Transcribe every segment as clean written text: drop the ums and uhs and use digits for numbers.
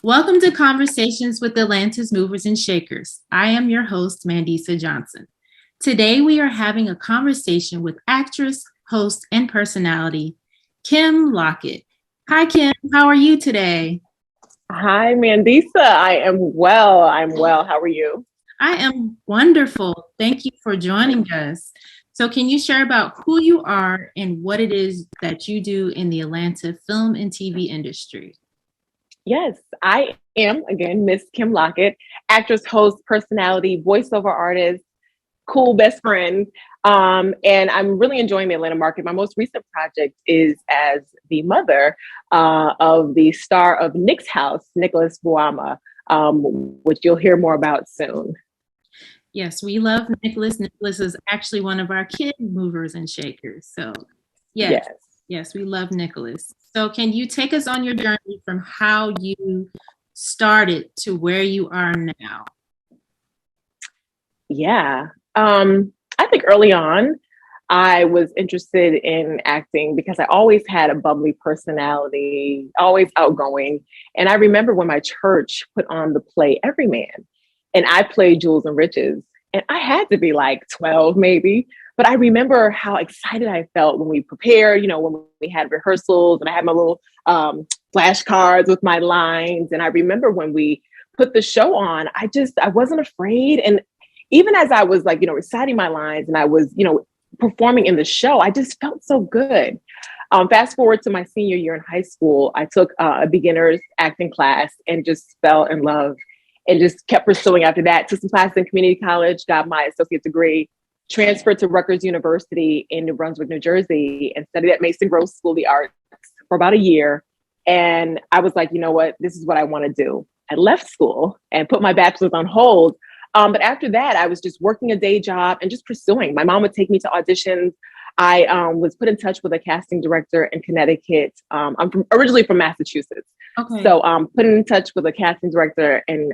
Welcome to Conversations with Atlanta's Movers and Shakers. I am your host, Mandisa Johnson. Today, we are having a conversation with actress, host, and personality, Kim Lockett. Hi, Kim. How are you today? Hi, Mandisa. I am well. I'm well. How are you? I am wonderful. Thank you for joining us. So, can you share about who you are and what it is that you do in the Atlanta film and TV industry? Yes, I am, again, Miss Kim Lockett, actress, host, personality, voiceover artist, cool best friend. And I'm really enjoying the Atlanta market. My most recent project is as the mother of the star of Nick's House, Nicholas Buama, which you'll hear more about soon. Yes, we love Nicholas. Nicholas is actually one of our kid movers and shakers. So, yes, Yes. yes, we love Nicholas. So, can you take us on your journey from how you started to where you are now? Yeah. I think early on, I was interested in acting because I always had a bubbly personality, always outgoing. And I remember when my church put on the play Everyman, and I played Jules and Riches. And I had to be like 12, maybe. But I remember how excited I felt when we prepared, when we had rehearsals and I had my little flashcards with my lines. And I remember when we put the show on, I wasn't afraid. And even as I was like, reciting my lines and I was, performing in the show, I just felt so good. Fast forward to my senior year in high school, I took a beginner's acting class and just fell in love and just kept pursuing after that. Took some classes in community college, got my associate degree, transferred to Rutgers University in New Brunswick, New Jersey, and studied at Mason Gross School of the Arts for about a year. And I was like, you know what? This is what I want to do. I left school and put my bachelor's on hold. But after that, I was just working a day job and just pursuing. My mom would take me to auditions. I was put in touch with a casting director in Connecticut. Originally from Massachusetts. Okay. So put in touch with a casting director in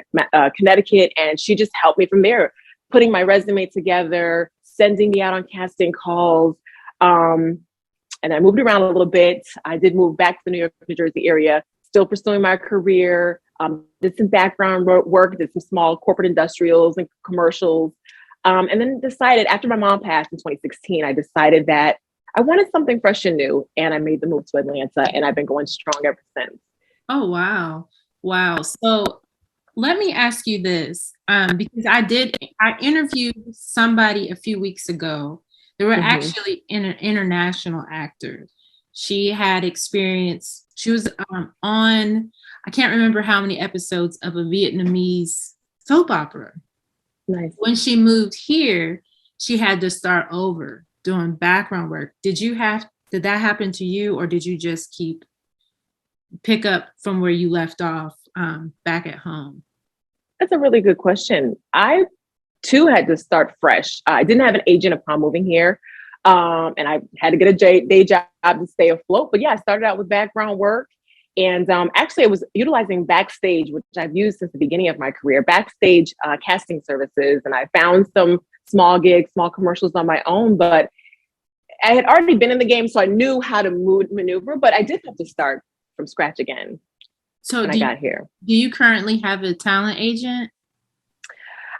Connecticut, and she just helped me from there, putting my resume together, sending me out on casting calls. And I moved around a little bit. I did move back to the New York, New Jersey area, still pursuing my career. Did some background work, did some small corporate industrials and commercials. And then decided after my mom passed in 2016, I decided that I wanted something fresh and new. And I made the move to Atlanta, and I've been going strong ever since. Oh, wow. Wow. So, let me ask you this, because I interviewed somebody a few weeks ago. They were Mm-hmm. actually an international actor. She had experience, she was on, I can't remember how many episodes of a Vietnamese soap opera. Nice. When she moved here, she had to start over doing background work. Did that happen to you, or did you just pick up from where you left off back at home? That's a really good question. I too had to start fresh. I didn't have an agent upon moving here. And I had to get a day job to stay afloat. But yeah, I started out with background work. And actually, I was utilizing Backstage, which I've used since the beginning of my career, Backstage casting services. And I found some small gigs, small commercials on my own. But I had already been in the game, so I knew how to maneuver. But I did have to start from scratch again So when I got here. do you currently have a talent agent?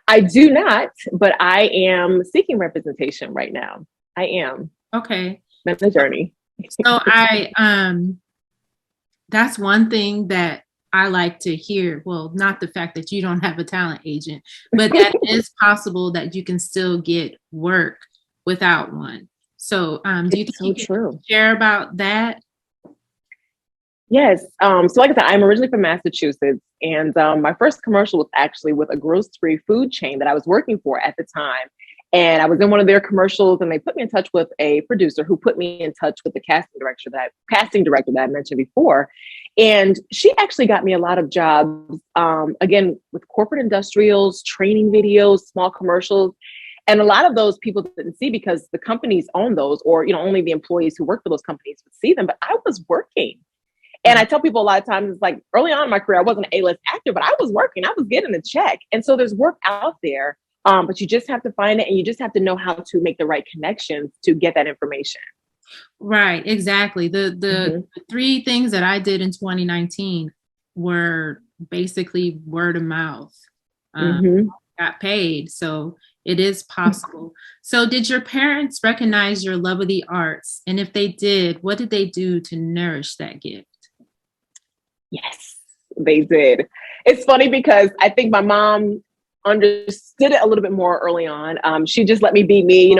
I do not, but I am seeking representation right now. I am. Okay. That's a journey. So that's one thing that I like to hear. Well, not the fact that you don't have a talent agent, but that it is possible that you can still get work without one. So do you think It's so you can true. share about that? Yes. So like I said, I'm originally from Massachusetts, and my first commercial was actually with a grocery food chain that I was working for at the time. And I was in one of their commercials, and they put me in touch with a producer who put me in touch with the casting director that I mentioned before. And she actually got me a lot of jobs, again, with corporate industrials, training videos, small commercials. And a lot of those people didn't see because the companies own those, or only the employees who work for those companies would see them. But I was working. And I tell people a lot of times, it's like early on in my career, I wasn't an A-list actor, but I was working, I was getting a check. And so there's work out there, but you just have to find it, and you just have to know how to make the right connections to get that information. Right, exactly. The Mm-hmm. three things that I did in 2019 were basically word of mouth. Mm-hmm. Got paid. So it is possible. So did your parents recognize your love of the arts? And if they did, what did they do to nourish that gift? Yes, they did. It's funny because I think my mom understood it a little bit more early on. She just let me be me,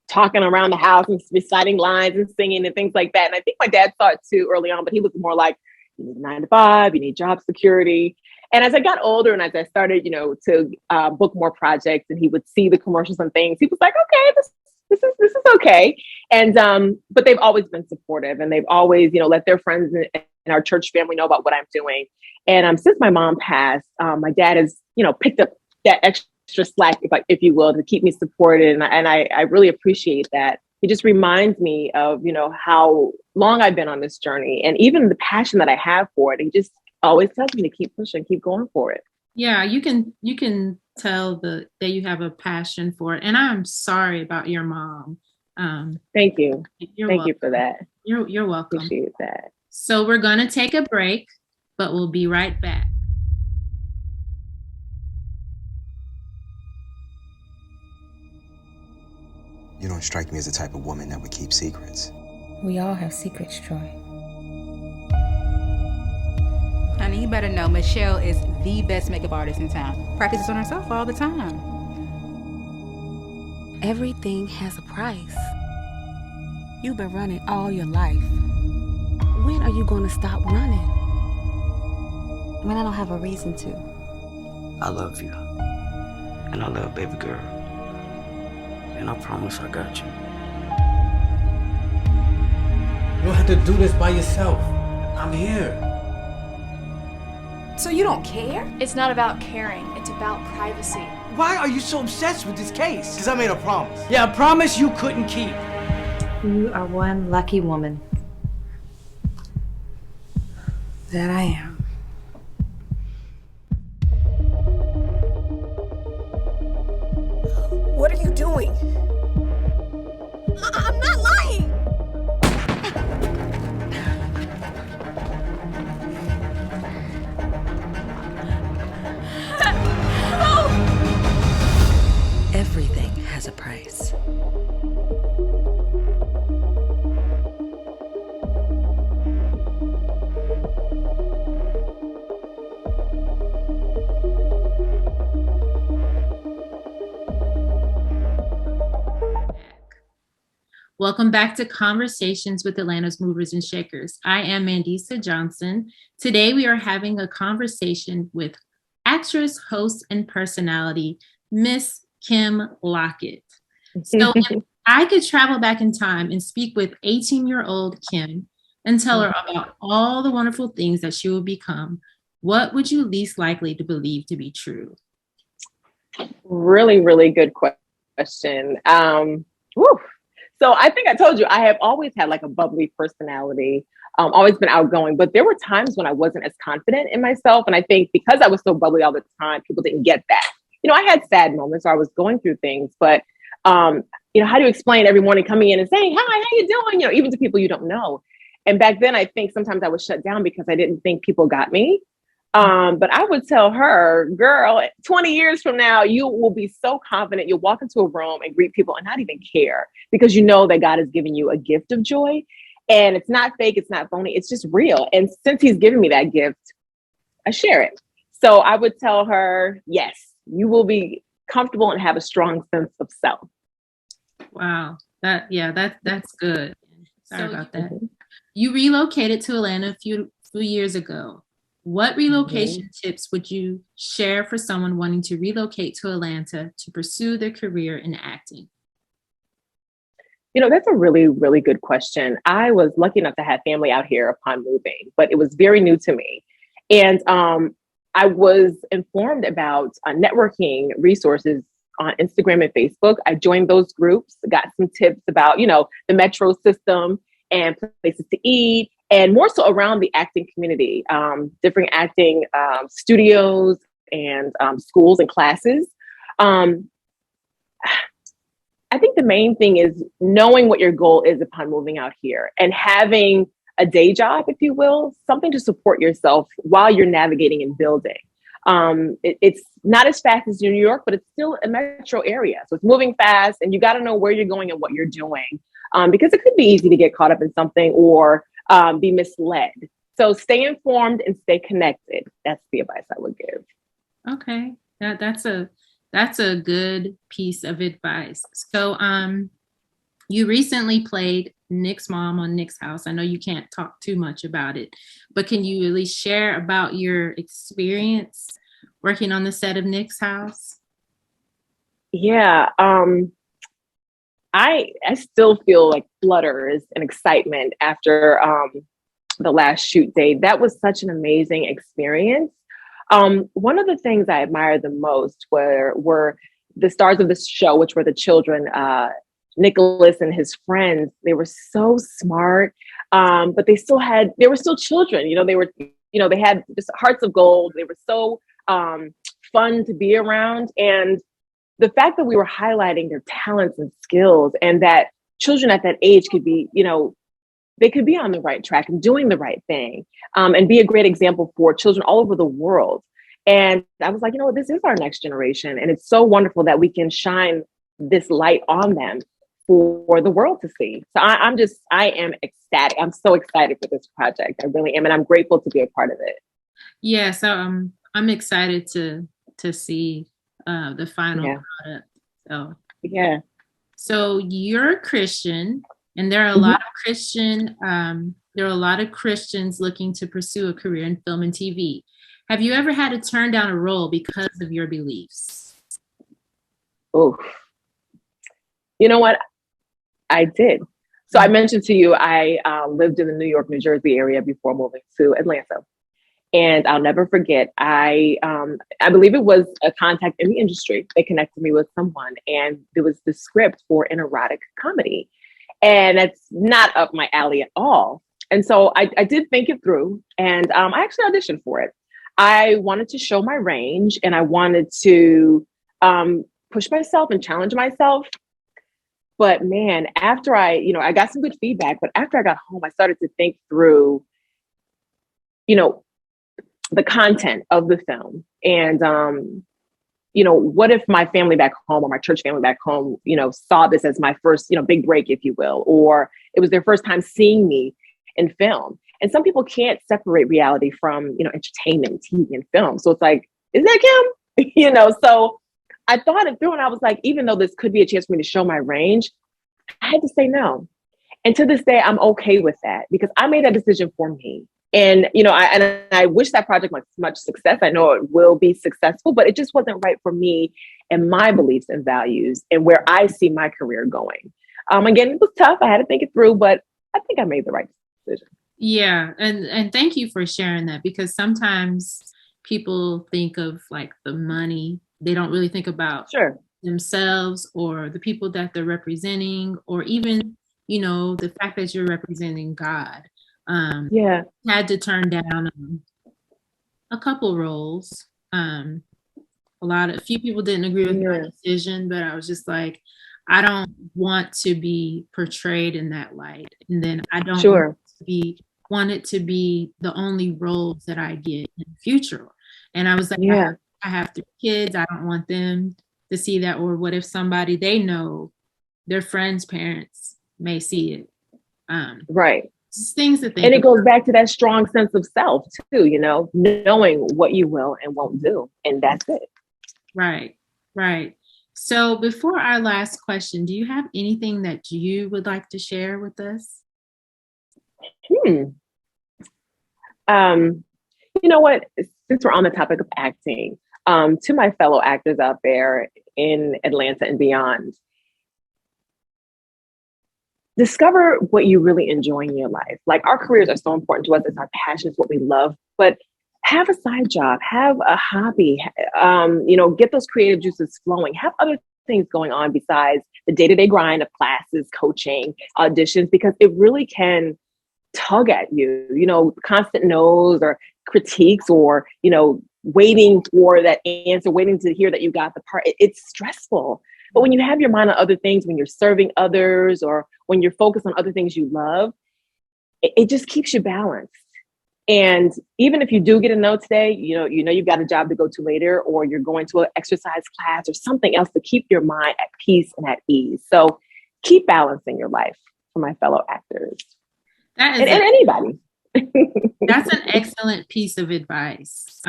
talking around the house and reciting lines and singing and things like that. And I think my dad saw it too early on, but he was more like, you need 9 to 5, you need job security. And as I got older and as I started, to book more projects, and he would see the commercials and things, he was like, okay, this is okay. And but they've always been supportive, and they've always, let their friends and our church family know about what I'm doing. And since my mom passed, my dad has, picked up that extra slack, if you will, to keep me supported. And I really appreciate that. It just reminds me of, how long I've been on this journey, and even the passion that I have for it. He just always tells me to keep pushing, keep going for it. Yeah, you can tell that you have a passion for it. And I'm sorry about your mom. Thank you. You're Thank welcome. you for that. You're welcome. Appreciate that. So we're going to take a break, but we'll be right back. You don't strike me as the type of woman that would keep secrets. We all have secrets, Troy. Honey, you better know Michelle is the best makeup artist in town. Practices on herself all the time. Everything has a price. You've been running all your life. When are you going to stop running? When I don't have a reason to. I love you. And I love baby girl. And I promise I got you. You don't have to do this by yourself. I'm here. So you don't care? It's not about caring, it's about privacy. Why are you so obsessed with this case? Because I made a promise. Yeah, a promise you couldn't keep. You are one lucky woman. That I am. What are you doing? I'm not lying! Everything has a price. Welcome back to Conversations with Atlanta's Movers and Shakers. I am Mandisa Johnson. Today we are having a conversation with actress, host, and personality, Miss Kim Lockett. So if I could travel back in time and speak with 18-year-old Kim and tell her about all the wonderful things that she will become, what would you least likely to believe to be true? Really, really good question. Woo. So I think I told you, I have always had like a bubbly personality, always been outgoing, but there were times when I wasn't as confident in myself. And I think because I was so bubbly all the time, people didn't get that. I had sad moments where I was going through things, but, how do you explain every morning coming in and saying, hi, how you doing? Even to people you don't know. And back then, I think sometimes I was shut down because I didn't think people got me. But I would tell her, girl, 20 years from now, you will be so confident. You'll walk into a room and greet people and not even care because you know that God has given you a gift of joy. And it's not fake. It's not phony. It's just real. And since he's given me that gift, I share it. So I would tell her, yes, you will be comfortable and have a strong sense of self. Wow. That's good. Sorry about that. You relocated to Atlanta a few years ago. What relocation tips would you share for someone wanting to relocate to Atlanta to pursue their career in acting? That's a really, really good question. I was lucky enough to have family out here upon moving, but it was very new to me. And I was informed about networking resources on Instagram and Facebook. I joined those groups, got some tips about, the metro system and places to eat, and more so around the acting community, different acting studios and schools and classes. I think the main thing is knowing what your goal is upon moving out here and having a day job, if you will, something to support yourself while you're navigating and building. It's not as fast as New York, but it's still a metro area. So it's moving fast and you got to know where you're going and what you're doing, because it could be easy to get caught up in something or be misled. So stay informed and stay connected. That's the advice I would give. Okay. That's a good piece of advice. So you recently played Nick's mom on Nick's House. I know you can't talk too much about it, but can you at least share about your experience working on the set of Nick's House? Yeah. I still feel like flutters and excitement after the last shoot day. That was such an amazing experience. One of the things I admired the most were the stars of this show, which were the children, Nicholas and his friends. They were so smart, but they were still children. They had just hearts of gold. They were so fun to be around. And the fact that we were highlighting their talents and skills, and that children at that age could be, they could be on the right track and doing the right thing, and be a great example for children all over the world. And I was like, this is our next generation. And it's so wonderful that we can shine this light on them for the world to see. So I am ecstatic. I'm so excited for this project. I really am. And I'm grateful to be a part of it. Yeah. So I'm excited to see the final product. So yeah. So you're a Christian, and there are a lot of Christians looking to pursue a career in film and TV. Have you ever had to turn down a role because of your beliefs? Oh, you know what? I did. So I mentioned to you, I lived in the New York, New Jersey area before moving to Atlanta. And I'll never forget, I believe it was a contact in the industry. They connected me with someone, and there was the script for an erotic comedy. And that's not up my alley at all. And so I did think it through, and I actually auditioned for it. I wanted to show my range, and I wanted to push myself and challenge myself. But man, after I got some good feedback, but after I got home, I started to think through, the content of the film. And, what if my family back home, or my church family back home, saw this as my first, big break, if you will, or it was their first time seeing me in film. And some people can't separate reality from, entertainment, TV and film. So it's like, is that Kim? So I thought it through, and I was like, even though this could be a chance for me to show my range, I had to say no. And to this day, I'm okay with that, because I made that decision for me. And, I wish that project much success. I know it will be successful, but it just wasn't right for me and my beliefs and values and where I see my career going. Again, it was tough. I had to think it through, but I think I made the right decision. Yeah. And thank you for sharing that, because sometimes people think of like the money. They don't really think about themselves or the people that they're representing, or even, the fact that you're representing God. Had to turn down a couple roles. A few people didn't agree with my decision, but I was just like, I don't want to be portrayed in that light. And then I don't want it to be the only roles that I get in the future. And I was like, I have 3 kids. I don't want them to see that. Or what if somebody they know, their friends' parents may see it. Right. Things to think and it about. goes back to that strong sense of self too, knowing what you will and won't do. And that's it. Right. So before our last question, do you have anything that you would like to share with us? You know what? Since we're on the topic of acting, to my fellow actors out there in Atlanta and beyond, discover what you really enjoy in your life. Like, our careers are so important to us. It's our passion, it's what we love. But have a side job, have a hobby, get those creative juices flowing. Have other things going on besides the day-to-day grind of classes, coaching, auditions, because it really can tug at you, constant no's or critiques, or, waiting for that answer, waiting to hear that you got the part. It's stressful. But when you have your mind on other things, when you're serving others, or when you're focused on other things you love, it just keeps you balanced. And even if you do get a no today, you've got a job to go to later, or you're going to an exercise class or something else to keep your mind at peace and at ease. So keep balancing your life for my fellow actors That and is anybody. that's an excellent piece of advice.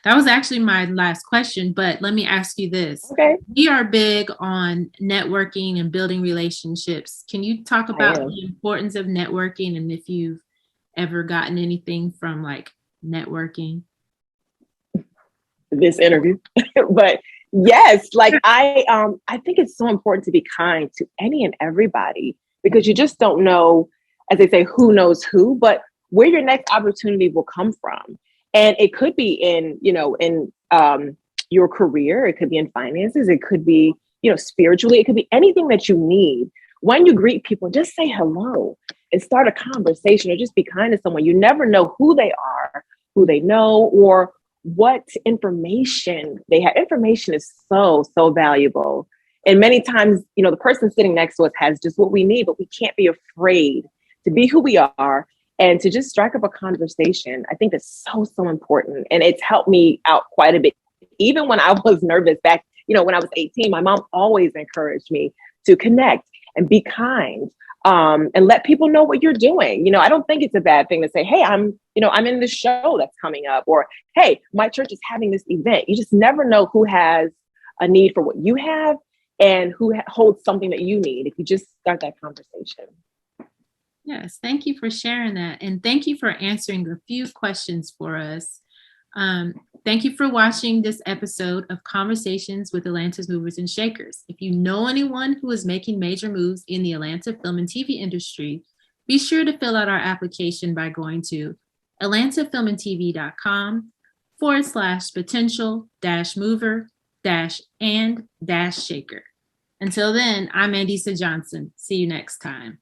That was actually my last question, but let me ask you this. Okay. We are big on networking and building relationships. Can you talk about the importance of networking and if you've ever gotten anything from like networking? This interview. But yes, like I think it's so important to be kind to any and everybody, because you just don't know, as they say, who knows who, but where your next opportunity will come from. And it could be in your career, it could be in finances, it could be, spiritually, it could be anything that you need. When you greet people, just say hello and start a conversation, or just be kind to someone. You never know who they are, who they know, or what information they have. Information is so, so valuable. And many times, the person sitting next to us has just what we need, but we can't be afraid to be who we are and to just strike up a conversation. I think that's so, so important. And it's helped me out quite a bit. Even when I was nervous back, when I was 18, my mom always encouraged me to connect and be kind, and let people know what you're doing. I don't think it's a bad thing to say, hey, I'm in this show that's coming up, or, hey, my church is having this event. You just never know who has a need for what you have and who holds something that you need if you just start that conversation. Yes, thank you for sharing that. And thank you for answering a few questions for us. Thank you for watching this episode of Conversations with Atlanta's Movers and Shakers. If you know anyone who is making major moves in the Atlanta film and TV industry, be sure to fill out our application by going to atlantafilmandtv.com/potential-mover-and-shaker. Until then, I'm Andisa Johnson. See you next time.